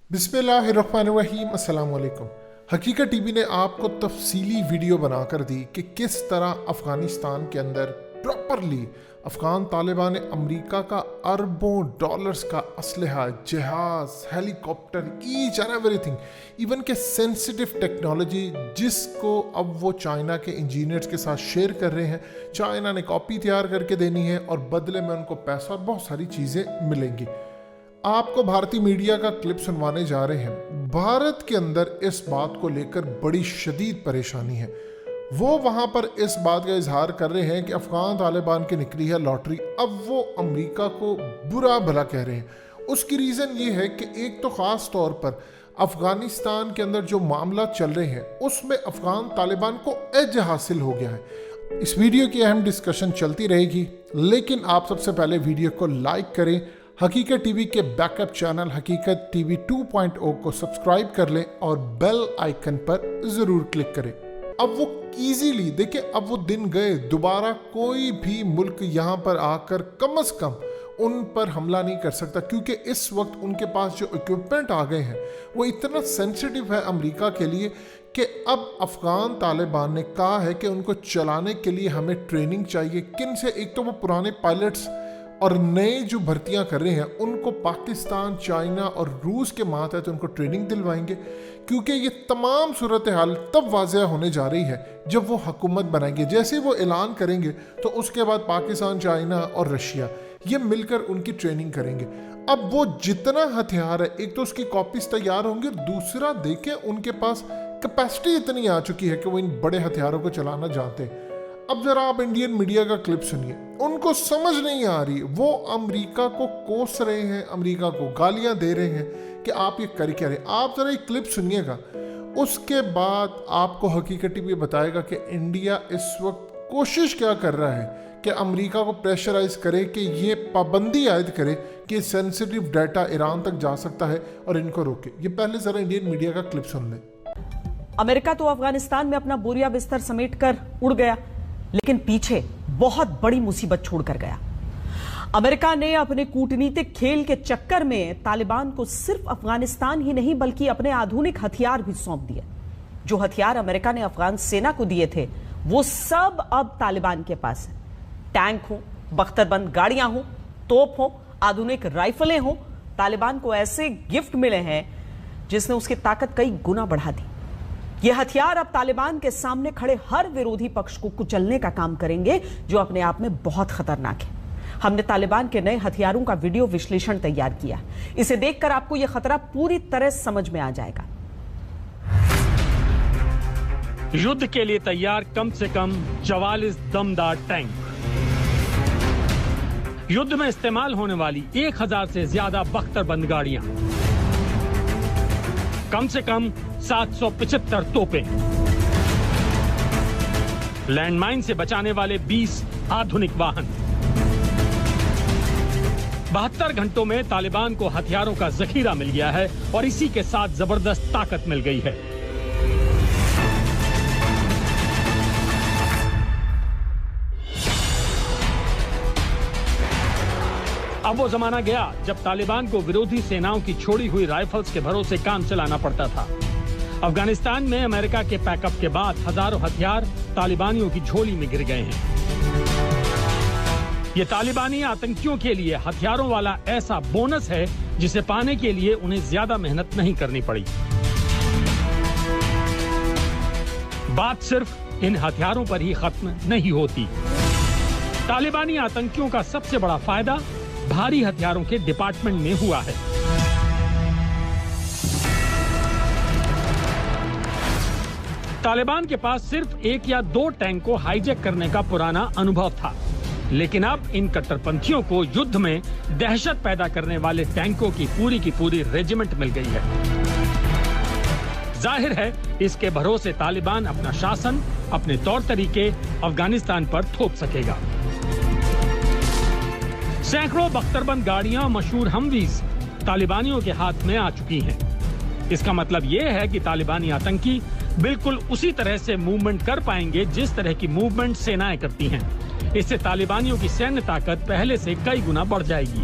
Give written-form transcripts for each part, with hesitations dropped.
बिस्मिल्लाहिर्रहमानिर्रहीम अस्सलाम वालेकुम। हकीकत टीवी ने आपको तफसीली वीडियो बनाकर दी कि किस तरह अफ़गानिस्तान के अंदर प्रॉपरली अफ़गान तालिबान ने अमेरिका का अरबों डॉलर्स का असलहा, जहाज, helicopter, each and everything, even के सेंसिटिव टेक्नोलॉजी जिसको अब वो चाइना के इंजीनियर्स के साथ शेयर कर रहे हैं। चाइना ने कॉपी तैयार करके देनी है और बदले में उनको पैसा और बहुत सारी चीज़ें मिलेंगी। आपको भारतीय मीडिया का क्लिप सुनवाने जा रहे हैं। भारत के अंदर इस बात को लेकर बड़ी शदीद परेशानी है। वो वहां पर इस बात का इजहार कर रहे हैं कि अफगान तालिबान की निकली है लॉटरी। अब वो अमेरिका को बुरा भला कह रहे हैं। उसकी रीज़न ये है कि एक तो ख़ास तौर पर अफगानिस्तान के अंदर जो मामला चल रहे हैं उसमें अफगान तालिबान को एज हासिल हो गया है। इस वीडियो की अहम डिस्कशन चलती रहेगी, लेकिन आप सबसे पहले वीडियो को लाइक करें। हकीकत टीवी के बैकअप चैनल हकीकत टीवी 2.0 को सब्सक्राइब कर लें और बेल आइकन पर ज़रूर क्लिक करें। अब वो इजीली देखिए, अब वो दिन गए, दोबारा कोई भी मुल्क यहाँ पर आकर कम से कम उन पर हमला नहीं कर सकता, क्योंकि इस वक्त उनके पास जो इक्विपमेंट आ गए हैं वो इतना सेंसिटिव है अमेरिका के लिए कि अब अफ़गान तालिबान ने कहा है कि उनको चलाने के लिए हमें ट्रेनिंग चाहिए। किन से? एक तो वो पुराने पायलट्स और नए जो भर्तियां कर रहे हैं उनको पाकिस्तान, चाइना और रूस के मातहत उनको ट्रेनिंग दिलवाएंगे, क्योंकि ये तमाम सूरत हाल तब वाज़ह होने जा रही है जब वो हुकूमत बनाएंगे। जैसे वो ऐलान करेंगे तो उसके बाद पाकिस्तान, चाइना और रशिया ये मिलकर उनकी ट्रेनिंग करेंगे। अब वो जितना हथियार है, एक तो उसकी कॉपीज तैयार होंगी, दूसरा देखें उनके पास कैपेसिटी इतनी आ चुकी है कि वो इन बड़े हथियारों को चलाना जानते हैं। अब जरा आप इंडियन मीडिया का क्लिप सुनिए। उनको समझ नहीं आ रही, वो अमेरिका को कोस रहे हैं, अमेरिका को गालियां दे रहे हैं कि आप ये कर क्या रहे हैं। आप जरा ये क्लिप सुनिएगा, उसके बाद आपको हकीकत टीवी बताएगा कि इंडिया इस वक्त कोशिश क्या कर रहा है कि अमेरिका को प्रेशराइज करे कि ये पाबंदी आयद करे कि सेंसिटिव डाटा ईरान तक जा सकता है और इनको रोके। ये पहले जरा इंडियन मीडिया का क्लिप सुन लें। अमेरिका तो अफगानिस्तान में अपना बोरिया बिस्तर समेटकर उड़ गया, लेकिन पीछे बहुत बड़ी मुसीबत छोड़कर गया। अमेरिका ने अपने कूटनीतिक खेल के चक्कर में तालिबान को सिर्फ अफगानिस्तान ही नहीं बल्कि अपने आधुनिक हथियार भी सौंप दिए। जो हथियार अमेरिका ने अफगान सेना को दिए थे वो सब अब तालिबान के पास है। टैंक हो, बख्तरबंद गाड़ियां हो, तोप हो, आधुनिक राइफलें हो, तालिबान को ऐसे गिफ्ट मिले हैं जिसने उसकी ताकत कई गुना बढ़ा दी। ये हथियार अब तालिबान के सामने खड़े हर विरोधी पक्ष को कुचलने का काम करेंगे, जो अपने आप में बहुत खतरनाक है। हमने तालिबान के नए हथियारों का वीडियो विश्लेषण तैयार किया। इसे देखकर आपको यह खतरा पूरी तरह समझ में आ जाएगा। युद्ध के लिए तैयार कम से कम 44 दमदार टैंक, युद्ध में इस्तेमाल होने वाली 1000 से ज्यादा बख्तरबंद गाड़ियां, कम से कम 775 तोपें, लैंडमाइन से बचाने वाले 20 आधुनिक वाहन। 72 घंटों में तालिबान को हथियारों का जखीरा मिल गया है और इसी के साथ जबरदस्त ताकत मिल गई है। अब वो जमाना गया जब तालिबान को विरोधी सेनाओं की छोड़ी हुई राइफल्स के भरोसे काम चलाना पड़ता था। अफगानिस्तान में अमेरिका के पैकअप के बाद हजारों हथियार तालिबानियों की झोली में गिर गए हैं। ये तालिबानी आतंकियों के लिए हथियारों वाला ऐसा बोनस है जिसे पाने के लिए उन्हें ज्यादा मेहनत नहीं करनी पड़ी। बात सिर्फ इन हथियारों पर ही खत्म नहीं होती। तालिबानी आतंकियों का सबसे बड़ा फायदा भारी हथियारों के डिपार्टमेंट में हुआ है। तालिबान के पास सिर्फ 1 या 2 टैंक को हाईजैक करने का पुराना अनुभव था, लेकिन अब इन कट्टरपंथियों को युद्ध में दहशत पैदा करने वाले टैंकों की पूरी रेजिमेंट मिल गई है। जाहिर है इसके भरोसे तालिबान अपना शासन, अपने तौर तरीके अफगानिस्तान पर थोप सकेगा। सैकड़ों बख्तरबंद गाड़ियां, मशहूर हमवीज तालिबानियों के हाथ में आ चुकी हैं। इसका मतलब यह है कि तालिबानी आतंकी बिल्कुल उसी तरह से मूवमेंट कर पाएंगे जिस तरह की मूवमेंट सेनाएं करती हैं। इससे तालिबानियों की सैन्य ताकत पहले से कई गुना बढ़ जाएगी।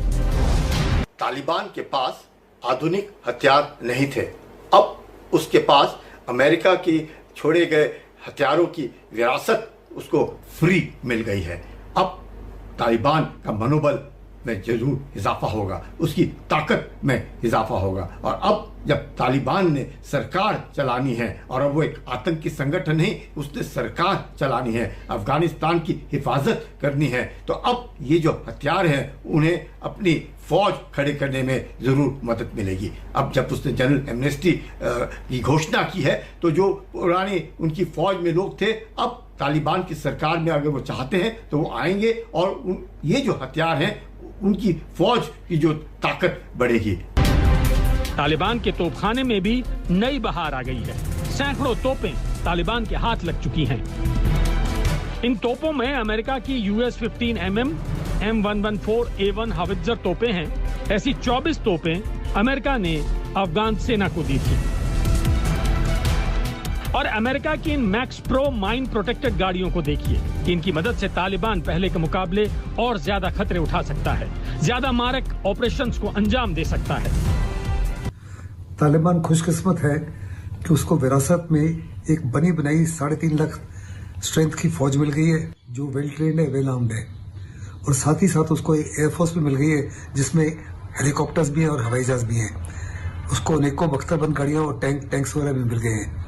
तालिबान के पास आधुनिक हथियार नहीं थे। अब उसके पास अमेरिका की छोड़े गए हथियारों की विरासत उसको फ्री मिल गई है। अब तालिबान का मनोबल में जरूर इजाफा होगा, उसकी ताकत में इजाफा होगा। और अब जब तालिबान ने सरकार चलानी है, और अब वो एक आतंकी संगठन नहीं, उसने सरकार चलानी है, अफगानिस्तान की हिफाजत करनी है, तो अब ये जो हथियार हैं उन्हें अपनी फौज खड़े करने में जरूर मदद मिलेगी। अब जब उसने जनरल एमनेस्टी की घोषणा की है, तो जो पुराने उनकी फौज में लोग थे, अब तालिबान की सरकार में अगर वो चाहते हैं तो वो आएंगे, और ये जो हथियार हैं उनकी फौज की जो ताकत बढ़ेगी। तालिबान के तोपखाने में भी नई बहार आ गई है। सैकड़ों तोपें तालिबान के हाथ लग चुकी हैं। इन तोपों में अमेरिका की US-15mm M114A1 हावित्जर तोपें हैं। ऐसी 24 तोपें अमेरिका ने अफगान सेना को दी थी। और अमेरिका की इन मैक्स प्रो माइन प्रोटेक्टेड गाड़ियों को देखिए कि इनकी मदद से तालिबान पहले के मुकाबले और ज्यादा खतरे उठा सकता है, ज्यादा मारक ऑपरेशंस को अंजाम दे सकता है। तालिबान खुशकिस्मत है कि उसको विरासत में एक बनी बनाई 3.5 लाख स्ट्रेंथ की फौज मिल गई है, जो वेल ट्रेन्ड है, वेल आर्म्ड है, और साथ ही साथ उसको एक एयरफोर्स भी मिल गई है जिसमें हेलीकॉप्टर्स भी हैं और हवाई जहाज भी हैं। उसको अनेकों बख्तरबंद गाड़ियां और टैंक्स वगैरह भी मिल गए हैं।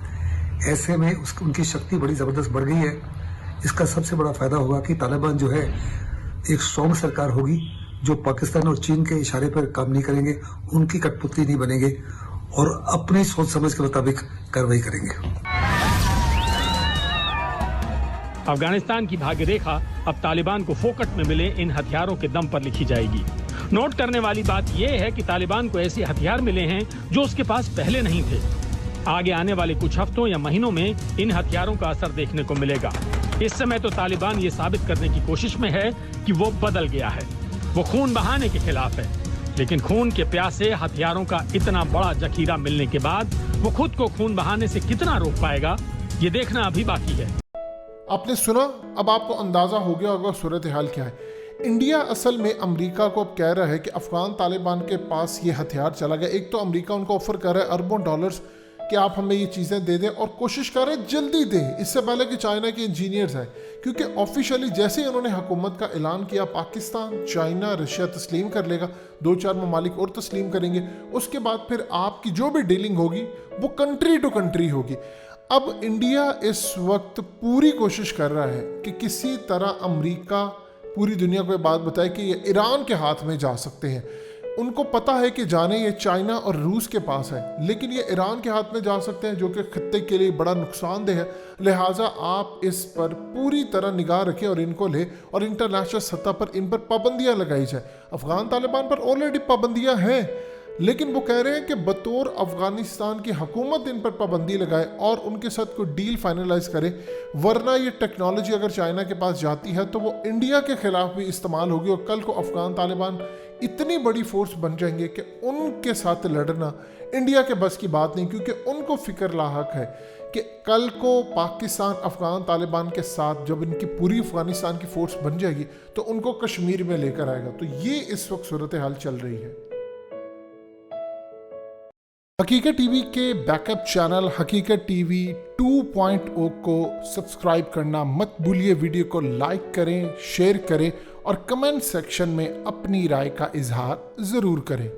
ऐसे में उनकी शक्ति बड़ी जबरदस्त बढ़ गई है। इसका सबसे बड़ा फायदा होगा कि तालिबान जो है एक स्ट्रॉन्ग सरकार होगी, जो पाकिस्तान और चीन के इशारे पर काम नहीं करेंगे, उनकी कठपुतली नहीं बनेंगे और अपनी सोच समझ के मुताबिक कार्रवाई करेंगे। अफगानिस्तान की भाग्य रेखा अब तालिबान को फोकट में मिले इन हथियारों के दम पर लिखी जाएगी। नोट करने वाली बात यह है कि तालिबान को ऐसे हथियार मिले हैं जो उसके पास पहले नहीं थे। आगे आने वाले कुछ हफ्तों या महीनों में इन हथियारों का असर देखने को मिलेगा। इस समय तो तालिबान ये साबित करने की कोशिश में है कि वो बदल गया है। वो खून बहाने के खिलाफ है, लेकिन खून के प्यासे हथियारों का इतना बड़ा जखीरा मिलने के बाद वो खुद को खून बहाने से कितना रोक पाएगा, ये देखना अभी बाकी है। आपने सुना, अब आपको अंदाजा हो गया होगा सूरत हाल क्या है। इंडिया असल में अमेरिका को अब कह रहा है कि अफगान तालिबान के पास ये हथियार चला गया। एक तो अमेरिका उनको ऑफर कर रहा है अरबों डॉलर्स कि आप हमें ये चीज़ें दे दें, और कोशिश कर रहे हैं जल्दी दें, इससे पहले कि चाइना के इंजीनियर्स आए, क्योंकि ऑफिशियली जैसे ही उन्होंने हुकूमत का ऐलान किया पाकिस्तान, चाइना, रशिया तस्लीम कर लेगा, 2-4 ममालिक और तस्लीम करेंगे, उसके बाद फिर आपकी जो भी डीलिंग होगी वो कंट्री टू कंट्री होगी। अब इंडिया इस वक्त पूरी कोशिश कर रहा है कि किसी तरह अमेरिका पूरी दुनिया को ये बात बताए कि ये ईरान के हाथ में जा सकते हैं। उनको पता है कि जाने ये चाइना और रूस के पास है, लेकिन ये ईरान के हाथ में जा सकते हैं, जो कि खत्ते के लिए बड़ा नुकसानदेह है। लिहाजा आप इस पर पूरी तरह निगाह रखें और इनको ले, और इंटरनेशनल सतह पर इन पर पाबंदियां लगाई जाए। अफगान तालिबान पर ऑलरेडी पाबंदियां हैं, लेकिन वो कह रहे हैं कि बतौर अफगानिस्तान की हुकूमत इन पर पाबंदी लगाए और उनके साथ कोई डील फाइनलाइज करे, वरना ये टेक्नोलॉजी अगर चाइना के पास जाती है तो वो इंडिया के खिलाफ भी इस्तेमाल होगी, और कल को अफगान तालिबान इतनी बड़ी फोर्स बन जाएंगे कि उनके साथ लड़ना इंडिया के बस की बात नहीं, क्योंकि उनको फिक्र लाहक है कि कल को पाकिस्तान अफगान तालिबान के साथ जब इनकी पूरी अफगानिस्तान की फोर्स बन जाएगी तो उनको कश्मीर में लेकर आएगा। तो ये इस वक्त सूरत हाल चल रही है। हकीकत टीवी के बैकअप चैनल हकीकत टीवी 2.0 को सब्सक्राइब करना मत भूलिए। वीडियो को लाइक करें, शेयर करें और कमेंट सेक्शन में अपनी राय का इजहार ज़रूर करें।